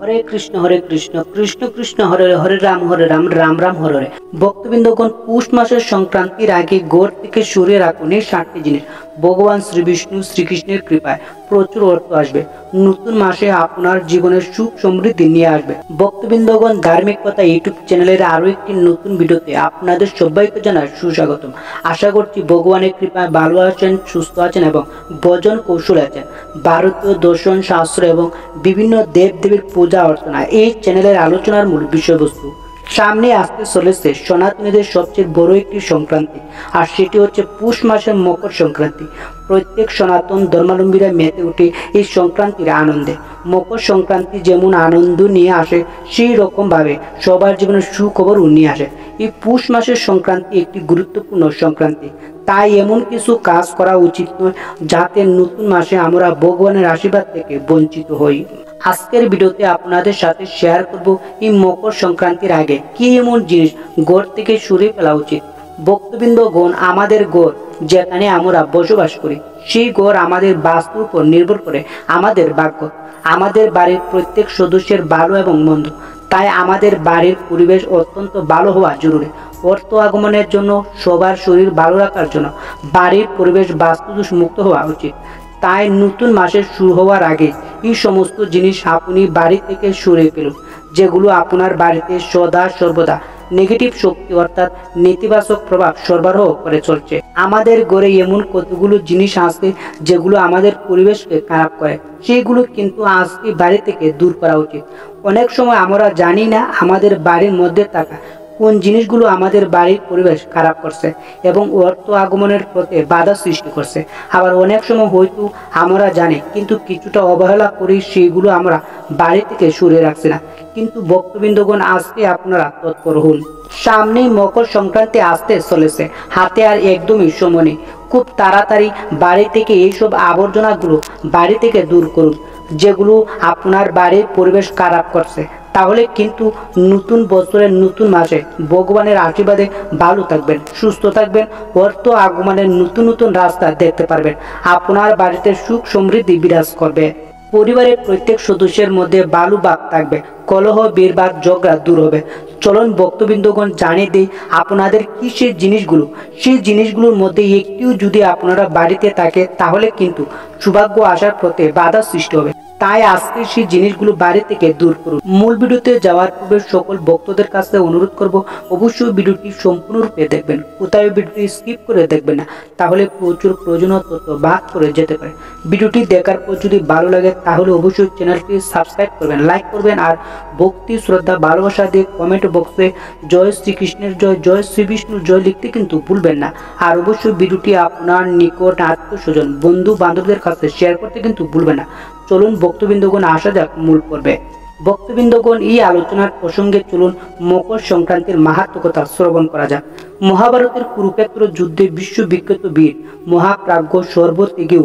হরে কৃষ্ণ কৃষ্ণ কৃষ্ণ হরে হরে হরে রাম রাম রাম হরে হরে। ভক্তবৃন্দগণ, পুষ মাসের সংক্রান্তির আগে গড় থেকে সরিয়ে রাখুন এই 7টি জিনিস। ভগবান শ্রী বিষ্ণু শ্রীকৃষ্ণের কৃপায় প্রচুর অর্থ আসবে। নতুন মাসে আপনার জীবনের সুখ সমৃদ্ধি নিয়ে আসবে। ভক্তবৃন্দগণ, ধার্মিক কথা ইউটিউব চ্যানেলের আরো একটি নতুন ভিডিওতে আপনাদের সবাইকে জানাই সুস্বাগতম। আশা করছি ভগবানের কৃপায় ভালো আছেন, সুস্থ আছেন এবং ভজন কৌশল আছেন। ভারতীয় দর্শন শাস্ত্র এবং বিভিন্ন দেব দেবীর পূজা অর্চনা এই চ্যানেলের আলোচনার মূল বিষয়বস্তু। সামনে আসতে চলেছে সনাতনীদের সবচেয়ে বড় একটি সংক্রান্তি, আর সেটি হচ্ছে পুষ মাসের মকর সংক্রান্তি। প্রত্যেক সনাতন ধর্মাবলম্বীরা মেতে ওঠে এই সংক্রান্তির আনন্দে। মকর সংক্রান্তি যেমন আনন্দ নিয়ে আসে, সেই রকম ভাবে সবার জীবনে সুখবর নিয়ে আসে। এই পুষ মাসের সংক্রান্তি একটি গুরুত্বপূর্ণ সংক্রান্তি, তাই এমন কিছু কাজ করা উচিত নয় যাতে নতুন মাসে আমরা ভগবানের আশীর্বাদ থেকে বঞ্চিত হই। আজকের ভিডিওতে আপনাদের সাথে শেয়ার করব এই মকর সংক্রান্তির আগে কি এমন জিনিস গড় থেকে সরিয়ে ফেলা উচিত। ভক্তবৃন্দগণ, আমাদের গড় যেখানে আমরা বসবাস করি, সেই গড় আমাদের বাস্তুর উপর নির্ভর করে আমাদের ভাগ্য। আমাদের বাড়ির প্রত্যেক সদস্যের ভালো এবং মন্দ, তাই আমাদের বাড়ির পরিবেশ অত্যন্ত ভালো হওয়া জরুরি। অর্থ আগমনের জন্য, সবার শরীর ভালো রাখার জন্য বাড়ির পরিবেশ বাস্তুদোষ মুক্ত হওয়া উচিত। তাই নতুন মাসের শুরু হওয়ার আগে এই সমস্ত জিনিস আপনি বাড়ি থেকে সরিয়ে ফেলুন, যেগুলো আপনার বাড়িতে সদা সর্বদা নেগেটিভ শক্তি অর্থাৎ নেতিবাচক প্রভাব সরবরাহ করে চলছে। আমাদের ঘরে এমন কতগুলো জিনিস আছে যেগুলো আমাদের পরিবেশকে খারাপ করে, সেইগুলো কিন্তু আজকে বাড়ি থেকে দূর করা উচিত। অনেক সময় আমরা জানি না আমাদের বাড়ির মধ্যে থাকা কোন জিনিসগুলো আমাদের বাড়ির পরিবেশ খারাপ করছে এবং অর্থ আগমনের পথে বাধা সৃষ্টি করছে। আবার অনেক সময় হয়তো আমরা জানি কিন্তু কিছুটা অবহেলা করি, সেইগুলো আমরা বাড়ি থেকে সরিয়ে রাখছি না। কিন্তু ভক্তবৃন্দগণ, আজকে আপনারা তৎপর হন। সামনেই মকর সংক্রান্তি আসতে চলেছে, হাতে আর একদমই সময় নেই। খুব তাড়াতাড়ি বাড়ি থেকে এইসব আবর্জনাগুলো বাড়ি থেকে দূর করুন, যেগুলো আপনার বাড়ির পরিবেশ খারাপ করছে। তাহলে কিন্তু নতুন বছরের নতুন মাসে ভগবানের আশীর্বাদে ভালো থাকবেন, সুস্থ থাকবেন, অর্থ আগমনের নতুন নতুন রাস্তা দেখতে পারবেন। আপনার বাড়িতে সুখ সমৃদ্ধি বিরাজ করবে। পরিবারের প্রত্যেক সদস্যের মধ্যে ভালো ভাব থাকবে, কলহ বিরবাদ ঝগড়া দূর হবে। চলুন ভক্তবৃন্দগণ, জানিয়ে দিই আপনাদের কি সেই জিনিসগুলো। সেই জিনিসগুলোর মধ্যে একটিও যদি আপনারা বাড়িতে থাকে, তাহলে কিন্তু সৌভাগ্য আসার পথে বাধা সৃষ্টি হবে। তাই আজকে সেই জিনিসগুলো বাড়ি থেকে দূর করুন। মূল ভিডিওতে যাওয়ার পূর্বে সকল ভক্তদের কাছে অনুরোধ করব, অবশ্যই ভিডিওটি সম্পূর্ণরূপে দেখবেন, কোথাও ভিডিওটি স্কিপ করে দেখবেন না, তাহলে প্রচুর প্রয়োজনীয় তথ্য বাদ করে যেতে পারে। ভিডিওটি দেখার পর যদি ভালো লাগে তাহলে অবশ্যই চ্যানেলটি সাবস্ক্রাইব করবেন, লাইক করবেন, আর ভক্তি শ্রদ্ধা ভালোবাসা দিয়ে কমেন্ট বক্সে জয় শ্রীকৃষ্ণের জয়, জয় শ্রী বিষ্ণুর জয় লিখতে কিন্তু ভুলবেন না। আর অবশ্যই ভিডিওটি আপনার নিকট আত্মীয়স্বজন বন্ধু বান্ধবদের কাছে শেয়ার করতে কিন্তু ভুলবেন না। চলুন ভক্তবৃন্দগণ, আসা যাক মূল পর্বে। ভক্তবৃন্দগণ, এই আলোচনার প্রসঙ্গে চলুন মকর সংক্রান্তির মাহাত্ম্য কথা শ্রবণ করা যাক। মহাভারতের কুরুক্ষেত্র যুদ্ধে বিশ্ববিখ্যাত বীর মহাপ্রাজ্ঞ সর্বত্যাগী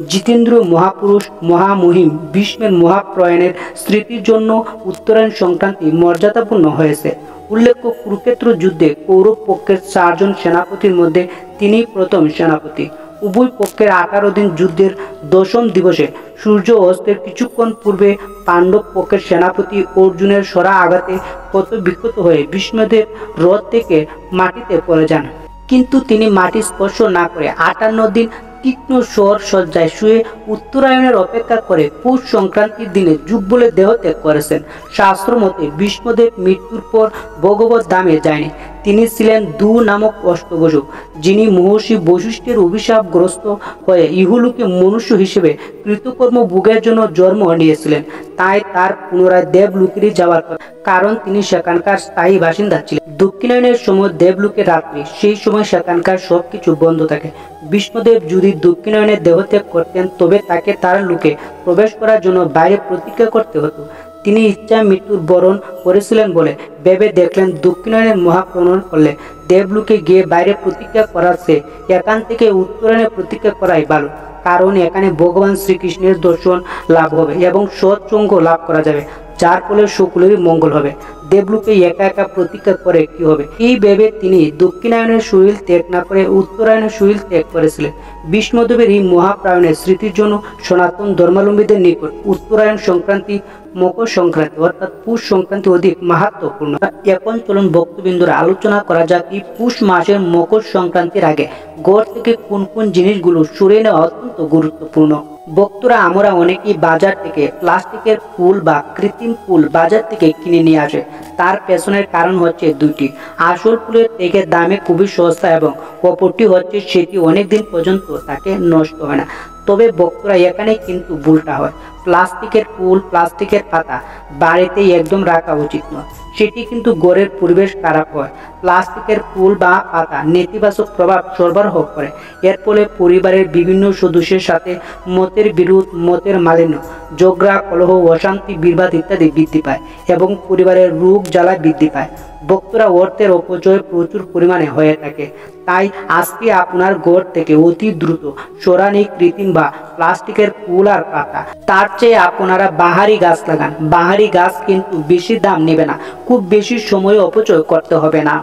জিতেন্দ্র মহাপুরুষ মহামহিম ভীষ্মের মহাপ্রয়াণের স্মৃতির জন্য উত্তরায়ণ সংক্রান্তি মর্যাদাপূর্ণ হয়েছে। উল্লেখ্য, কুরুক্ষেত্র যুদ্ধে কৌরব পক্ষের 4 জন সেনাপতির মধ্যে তিনি প্রথম সেনাপতি। উভয় পক্ষের 18 দিন যুদ্ধের 10ম দিবসে সূর্য অস্তের কিছুক্ষণ পূর্বে পাণ্ডব পক্ষের সেনাপতি অর্জুনের সরা আঘাতে ক্ষত বিক্ষত হয়ে ভীষ্মদেব রথ থেকে মাটিতে পড়ে যান, কিন্তু তিনি মাটি স্পর্শ না করে 58 দিন তীক্ষ্ণ স্বর সজ্জায় শুয়ে উত্তরায়ণের অপেক্ষা করে পৌষ সংক্রান্তির দিনে যুগ বলে দেহত্যাগ করেছেন। শাস্ত্র মতে ভীষ্মদেব মৃত্যুর পর ভগবত ধামে যায়নি। তিনি ছিলেন দু নামক অষ্টবসু, যিনি মহর্ষি বশিষ্ঠের অভিশাপগ্রস্ত হয়ে ইহলোকে মনুষ্য হিসেবে কৃতকর্ম ভোগের জন্য জন্ম নিয়েছিলেন। তাই তার পুনরায় দেবলোকেরই যাওয়ার কথা, কারণ তিনি সেখানকার স্থায়ী বাসিন্দা ছিলেন। দক্ষিণায়নের সময় দেবলোকে রাত্রি, সেই সময় সেখানকার সবকিছু বন্ধ থাকে। ভীষ্মদেব যদি দক্ষিণায়নের দেহত্যাগ করতেন, তবে তাকে তার লোকে প্রবেশ করার জন্য বাইরে প্রতীক্ষা করতে হতো। তিনি ইচ্ছা মৃত্যুর বরণ করেছিলেন বলে ভেবে দেখলেন দক্ষিণায়নের মহাপ্রণয়ন করলে দেবলোকে গিয়ে বাইরে প্রতীক্ষা করার চেয়ে এখান থেকে উত্তরায়ণে প্রতীক্ষা করাই ভালো, কারণ এখানে ভগবান শ্রীকৃষ্ণের দর্শন লাভ হবে এবং সৎসঙ্গ লাভ করা যাবে। যার ফলে সকলেরই মঙ্গল হবে। দেবলোকে একা একা প্রতীক্ষা করে কি হবে, এই ভেবে তিনি দক্ষিণায়নের শরীর ত্যাগ না করে উত্তরায়ণের শরীর ত্যাগ করেছিলেন। বিষ্ণুদেবের এই মহাপ্রায়ণের স্মৃতির জন্য সনাতন ধর্মাবলম্বীদের নিকট উত্তরায়ণ সংক্রান্তি, মকর সংক্রান্তি অর্থাৎ পুষ সংক্রান্তি অধিক মাহাত্ম্যপূর্ণ। এখন চলুন ভক্তবৃন্দরা আলোচনা করা যাক এই পুষ মাসের মকর সংক্রান্তির আগে ঘর থেকে কোন কোন জিনিসগুলো সরিয়ে নেওয়া অত্যন্ত গুরুত্বপূর্ণ। ভক্তরা আমরা অনেকেই বাজার থেকে প্লাস্টিকের ফুল বা কৃত্রিম ফুল বাজার থেকে কিনে নিয়ে আসে। তার পেছনের কারণ হচ্ছে দুটি। আসল ফুলের থেকে দামে খুবই সস্তা এবং অপরটি হচ্ছে সেটি অনেকদিন পর্যন্ত তাকে নষ্ট হয় না। তবে ভক্তরা এখানে কিন্তু ভুলটা হয়। প্লাস্টিকের ফুল, প্লাস্টিকের পাতা বাড়িতে একদম রাখা উচিত নয়, সেটি কিন্তু ঘরের পরিবেশ খারাপ হয়। প্লাস্টিকের ফুল বা পাতা নেতিবাচক প্রভাব সরবরাহ করে। এর ফলে পরিবারের বিভিন্ন সদস্যের সাথে মতের বিরোধ, মতের মালিন্য, ঝগড়া, কলহ, অশান্তি, বিবাদ ইত্যাদি বৃদ্ধি পায় এবং পরিবারের রোগ জ্বালা বৃদ্ধি পায়। ভক্তরা অর্থের অপচয় প্রচুর পরিমাণে হয়ে থাকে। তাই আজকে আপনার ঘর থেকে অতি দ্রুত সরান এই কৃত্রিম বা প্লাস্টিকের ফুল আর পাতা। তার চেয়ে আপনারা বাহারি গাছ লাগান। বাহারি গাছ কিন্তু বেশি দাম নেবে না, খুব বেশি সময় অপচয় করতে হবে না।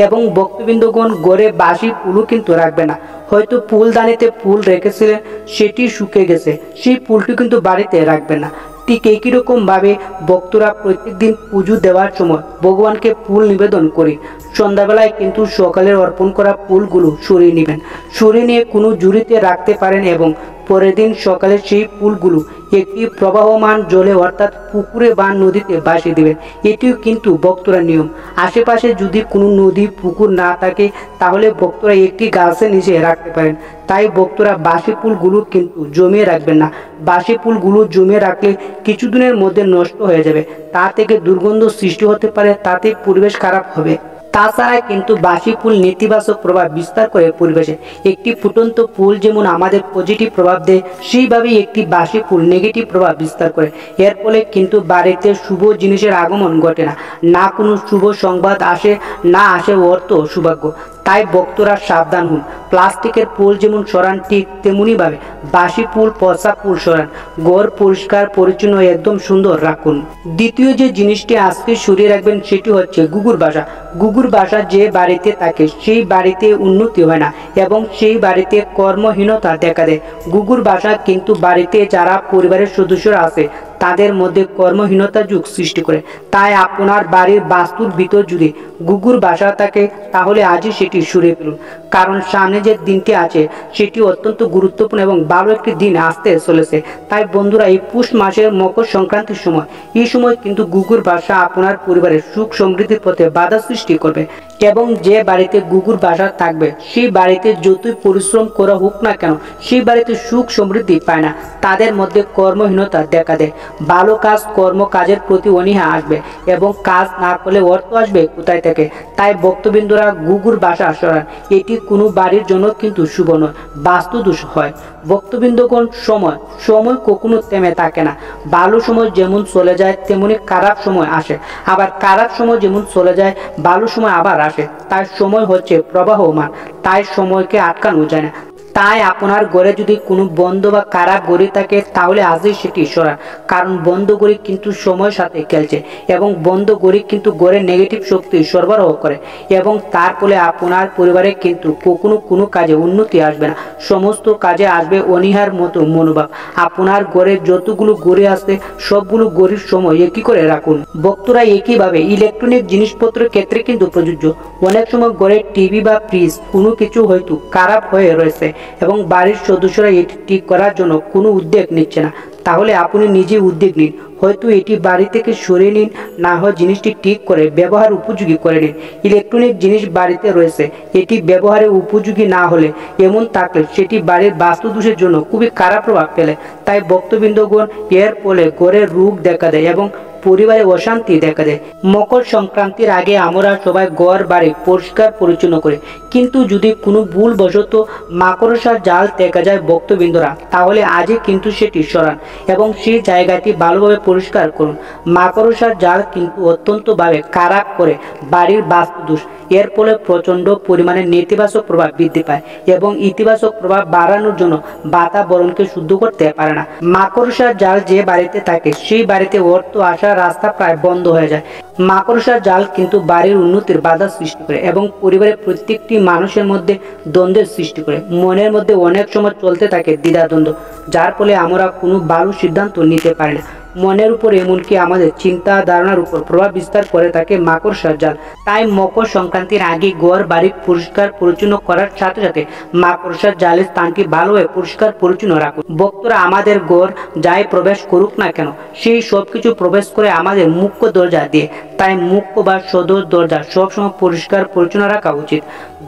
এবং ভক্তবৃন্দগণ ঘরে বাসি ফুলও কিন্তু রাখবে না। হয়তো ফুলদানিতে ফুল রেখেছিলেন, সেটি শুকিয়ে গেছে, সেই ফুলটি কিন্তু বাড়িতে রাখবেন না। ঠিক একই রকম ভাবে ভক্তরা প্রত্যেকদিন পুজো দেওয়ার সময় ভগবানকে ফুল নিবেদন করি। সন্ধ্যাবেলায় কিন্তু সকালের অর্পণ করা ফুলগুলো সরিয়ে নেবেন। সরিয়ে নিয়ে কোনো ঝুড়িতে রাখতে পারেন এবং পরের দিন সকালে সেই ফুলগুলো একটি প্রবাহমান জলে অর্থাৎ পুকুরে বা নদীতে ভাসিয়ে দেবেন। এটিও কিন্তু ভক্তরা নিয়ম। আশেপাশে যদি কোনো নদী, পুকুর না থাকে তাহলে ভক্তরা একটি গাছের নিচে রাখতে পারেন। তাই ভক্তরা বাসি ফুলগুলো কিন্তু জমিয়ে রাখবেন না। বাসি ফুলগুলো জমিয়ে রাখলে কিছুদিনের মধ্যে নষ্ট হয়ে যাবে, তা থেকে দুর্গন্ধ সৃষ্টি হতে পারে, তাতে পরিবেশ খারাপ হবে। তাছাড়া কিন্তু বাসি ফুল নেতিবাচক প্রভাব বিস্তার করে পরিবেশে। একটি ফুটন্ত ফুল যেমন আমাদের পজিটিভ প্রভাব দেয়, সেইভাবেই একটি বাসি ফুল নেগেটিভ প্রভাব বিস্তার করে। এর ফলে কিন্তু বাড়িতে শুভ জিনিসের আগমন ঘটে না, না কোনো শুভ সংবাদ আসে, না আসে অর্থ সৌভাগ্য। তাই ভক্তরা সাবধান হন। প্লাস্টিকের ফুল যেমন সরান, ঠিক তেমনিভাবে বাসি ফুল, পচা ফুল সরান। ঘর পরিষ্কার পরিচ্ছন্ন একদম সুন্দর রাখুন। দ্বিতীয় যে জিনিসটি আজকে সরিয়ে রাখবেন সেটি হচ্ছে গুগুর বাসা। গুগুর বাসা যে বাড়িতে থাকে সেই বাড়িতে উন্নতি হয় না এবং সেই বাড়িতে কর্মহীনতা দেখা দেয়। গুগুর বাসা কিন্তু বাড়িতে যারা পরিবারের সদস্যরা আছে তাদের মধ্যে কর্মহীনতা যুগ সৃষ্টি করে। তাই আপনার বাড়ির বাস্তুর ভিতর যদি গুগুর বাসা থাকে তাহলে আজই সেটি সরিয়ে ফেলুন, কারণ সামনে যে দিনটি আছে সেটি অত্যন্ত গুরুত্বপূর্ণ এবং ভালো একটি দিন আসতে চলেছে। তাই বন্ধুরা, এই পুষ মাসের মকর সংক্রান্তির সময়, এই সময় কিন্তু গুগুর বাসা আপনার পরিবারের সুখ সমৃদ্ধির পথে বাধা সৃষ্টি করবে এবং যে বাড়িতে গুগুর বাসা থাকবে সেই বাড়িতে যতই পরিশ্রম করা হোক না কেন সেই বাড়িতে সুখ সমৃদ্ধি পায় না। তাদের মধ্যে কর্মহীনতা দেখা দেয়। ভালো কাজ, কর্ম কাজের প্রতি অনীহা আসবে এবং কাজ না করলে অর্থ আসবে কোথায় থেকে। তাই ভক্তবৃন্দরা গুগুর বাসা সরান। এটি কোনো বাড়ির জন্য কিন্তু শুভ নয়, বাস্তু দোষ হয়। ভক্তবৃন্দগণ, সময় সময় কখনো থেমে থাকে না। ভালো সময় যেমন চলে যায় তেমনি খারাপ সময় আসে, আবার খারাপ সময় যেমন চলে যায় ভালো সময় আবার আসে। তাই সময় হচ্ছে প্রবাহমান, তাই সময়কে আটকানো যায় না। তাই আপনার ঘরে যদি কোনো বন্ধ বা খারাপ ঘড়ি থাকে তাহলে আজই সেটি সরান, কারণ বন্ধ ঘড়ি কিন্তু সময়ের সাথে খেলছে এবং বন্ধ ঘড়ি কিন্তু ঘরের নেগেটিভ শক্তি সরবরাহ করে এবং তার ফলে আপনার পরিবারে কিন্তু কখনো কোনো কাজে উন্নতি আসবে না, সমস্ত কাজে আসবে অনীহার মতো মনোভাব। আপনার ঘরে যতগুলো ঘড়ি আসছে সবগুলো ঘড়ির সময় একই করে রাখুন। ভক্তরা, একইভাবে ইলেকট্রনিক জিনিসপত্রের ক্ষেত্রে কিন্তু প্রযোজ্য। অনেক সময় ঘরে টিভি বা ফ্রিজ কোনো কিছু হয়তো খারাপ হয়ে রয়েছে এবং বাড়ির সদস্যরা এটি ঠিক করার জন্য কোনো উদ্যোগ নিচ্ছে না, তাহলে আপনি নিজে উদ্যোগ নিন। হয়তো এটি বাড়ি থেকে সরিয়ে নিন, না হয় জিনিসটি ঠিক করে ব্যবহার উপযোগী করে নিন। ইলেকট্রনিক জিনিস বাড়িতে রয়েছে, এটি ব্যবহারের উপযোগী না হলে এমন থাকলে সেটি বাড়ির বাস্তুদোষের জন্য খুবই খারাপ প্রভাব ফেলে। তাই ভক্তবৃন্দগণ, এর ফলে ঘরের রোগ দেখা দেয় এবং পরিবারে অশান্তি দেখা দেয়। মকর সংক্রান্তির আগে আমরা সবাই ঘর বাড়ি পরিষ্কার পরিচ্ছন্ন করি, কিন্তু যদি কোনো ভুলবশত মাকড়সার জাল দেখা যায় ভক্তবৃন্দরা, তাহলে আজই কিন্তু সেটি সরান এবং সেই জায়গাটি ভালোভাবে পরিষ্কার করুন। মাকড়সার জাল কিন্তু অত্যন্তভাবে খারাপ করে বাড়ির বাস্তুদোষ। এর ফলে প্রচণ্ড পরিমাণে নেতিবাচক প্রভাব বৃদ্ধি পায় এবং ইতিবাচক প্রভাব বাড়ানোর জন্য বাতাবরণকে শুদ্ধ করতে পারে না। মাকড়সার জাল যে বাড়িতে থাকে সেই বাড়িতে অর্থ আসা রাস্তা প্রায় বন্ধ হয়ে যায়। মাকড়সার জাল কিন্তু বাড়ির উন্নতির বাধা সৃষ্টি করে এবং পরিবারের প্রত্যেকটি মানুষের মধ্যে দ্বন্দ্বের সৃষ্টি করে। মনের মধ্যে অনেক সময় চলতে থাকে দ্বিধাদ্বন্দ্ব, যার ফলে আমরা কোনো ভালো সিদ্ধান্ত নিতে পারি না। মনের উপর এমনকি আমাদের চিন্তা ধারণার উপর প্রভাব বিস্তার করে থাকে মাকড়সার জাল। তাই মকর সংক্রান্তির আগে ঘর বাড়ি পরিষ্কার পরিচ্ছন্ন করার সাথে সাথে মাকড়সার জালের স্থানটি ভালোভাবে পরিষ্কার পরিচ্ছন্ন রাখুন। ভক্তরা আমাদের ঘর যাই প্রবেশ করুক না কেন, সেই সব কিছু প্রবেশ করে আমাদের মুখ্য দরজা দিয়ে। তাই মুখ্য বা সদর দরজা সবসময় পরিষ্কার পরিচ্ছন্ন রাখা উচিত।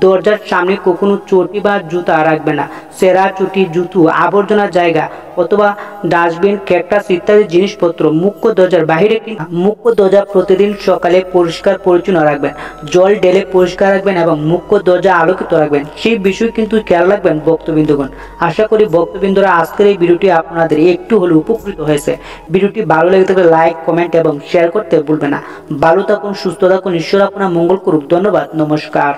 দরজার সামনে কখনো চটি বা জুতা রাখবে না। সেরা চটি, জুতো, আবর্জনার জায়গা অথবা ডাস্টবিন, ক্যাকটাস ইত্যাদি জিনিসপত্র মুখ্য দরজার বাইরে। মুখ্য দরজা প্রতিদিন সকালে পরিষ্কার পরিচ্ছন্ন রাখবেন, জল ঢেলে পরিষ্কার রাখবেন এবং মুখ্য দরজা আলোকিত রাখবেন। সেই বিষয় কিন্তু খেয়াল রাখবেন ভক্তবৃন্দগণ। আশা করি ভক্তবৃন্দরা আজকের এই ভিডিওটি আপনাদের একটু হলেও উপকৃত হয়েছে। ভিডিওটি ভালো লেগে থাকলে লাইক, কমেন্ট এবং শেয়ার করতে ভুলবেন না। ভালো থাকুন, সুস্থ থাকুন, ঈশ্বর আপনার মঙ্গল করুক। ধন্যবাদ, নমস্কার।